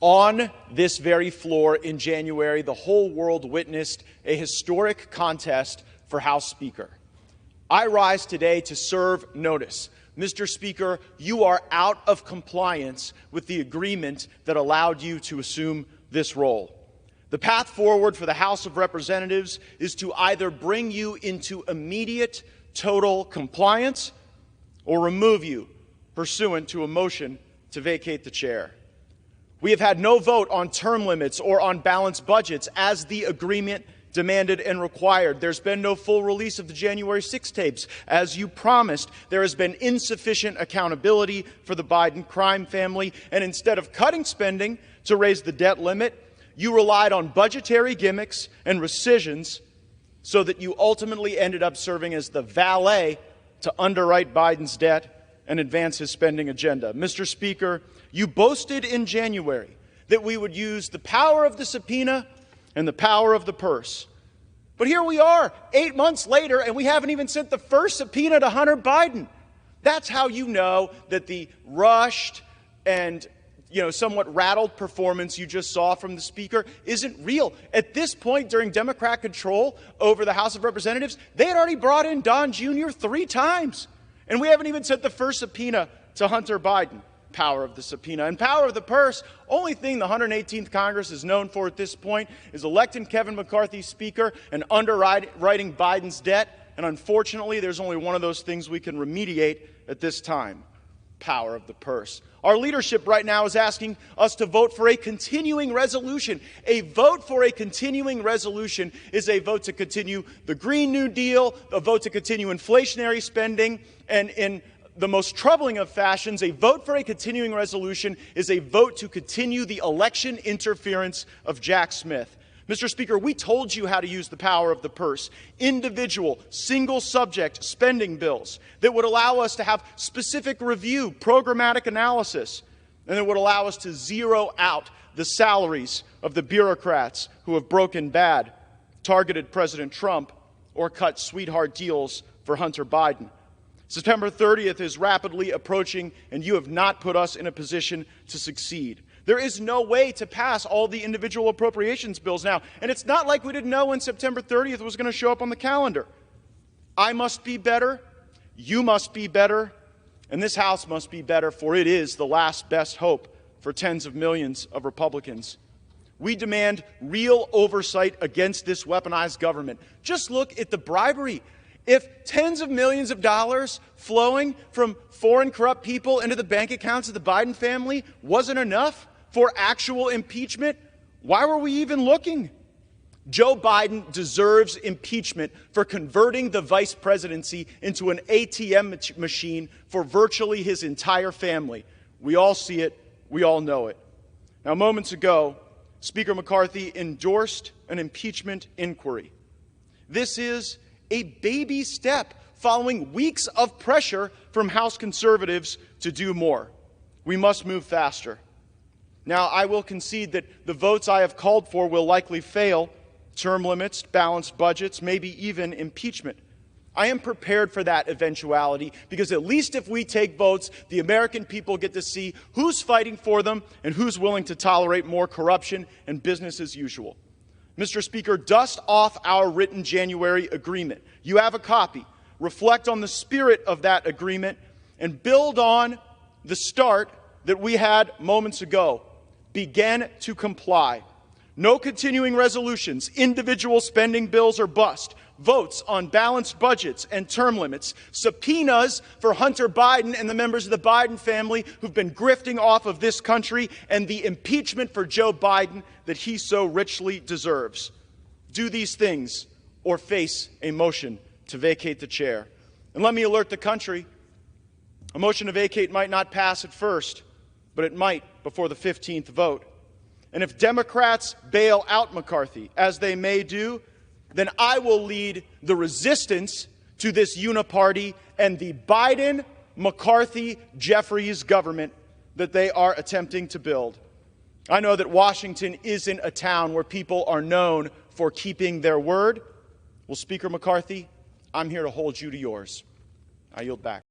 On this very floor in January, the whole world witnessed a historic contest for House Speaker. I rise today to serve notice. Mr. Speaker, you are out of compliance with the agreement that allowed you to assume this role. The path forward for the House of Representatives is to either bring you into immediate total compliance or remove you pursuant to a motion to vacate the chair. We have had no vote on term limits or on balanced budgets as the agreement demanded and required. There's been no full release of the January 6 tapes as you promised. There has been insufficient accountability for the Biden crime family. And instead of cutting spending to raise the debt limit, you relied on budgetary gimmicks and rescissions so that you ultimately ended up serving as the valet to underwrite Biden's debt and advance his spending agenda. Mr. Speaker, you boasted in January that we would use the power of the subpoena and the power of the purse. But here we are, 8 months later, and we haven't even sent the first subpoena to Hunter Biden. That's how you know that the rushed and somewhat rattled performance you just saw from the Speaker isn't real. At this point, during Democrat control over the House of Representatives, they had already brought in Don Jr. 3 times. And we haven't even sent the first subpoena to Hunter Biden. Power of the subpoena and power of the purse. Only thing the 118th Congress is known for at this point is electing Kevin McCarthy Speaker and underwriting Biden's debt. And unfortunately, there's only one of those things we can remediate at this time. Power of the purse. Our leadership right now is asking us to vote for a continuing resolution. A vote for a continuing resolution is a vote to continue the Green New Deal, a vote to continue inflationary spending, and in the most troubling of fashions, a vote for a continuing resolution is a vote to continue the election interference of Jack Smith. Mr. Speaker, we told you how to use the power of the purse. Individual, single-subject spending bills that would allow us to have specific review, programmatic analysis, and that would allow us to zero out the salaries of the bureaucrats who have broken bad, targeted President Trump, or cut sweetheart deals for Hunter Biden. September 30th is rapidly approaching, and you have not put us in a position to succeed. There is no way to pass all the individual appropriations bills now. And it's not like we didn't know when September 30th was going to show up on the calendar. I must be better, you must be better, and this House must be better, for it is the last best hope for tens of millions of Republicans. We demand real oversight against this weaponized government. Just look at the bribery. If tens of millions of dollars flowing from foreign corrupt people into the bank accounts of the Biden family wasn't enough for actual impeachment, why were we even looking? Joe Biden deserves impeachment for converting the vice presidency into an ATM machine for virtually his entire family. We all see it. We all know it. Now, moments ago, Speaker McCarthy endorsed an impeachment inquiry. This is a baby step following weeks of pressure from House conservatives to do more. We must move faster. Now, I will concede that the votes I have called for will likely fail: term limits, balanced budgets, maybe even impeachment. I am prepared for that eventuality because at least if we take votes, the American people get to see who's fighting for them and who's willing to tolerate more corruption and business as usual. Mr. Speaker, dust off our written January agreement. You have a copy. Reflect on the spirit of that agreement and build on the start that we had moments ago. Begin to comply. No continuing resolutions, individual spending bills or bust, votes on balanced budgets and term limits, subpoenas for Hunter Biden and the members of the Biden family who've been grifting off of this country, and the impeachment for Joe Biden that he so richly deserves. Do these things or face a motion to vacate the chair. And let me alert the country, a motion to vacate might not pass at first, but it might before the 15th vote. And if Democrats bail out McCarthy, as they may do, then I will lead the resistance to this uniparty and the Biden-McCarthy-Jeffries government that they are attempting to build. I know that Washington isn't a town where people are known for keeping their word. Well, Speaker McCarthy, I'm here to hold you to yours. I yield back.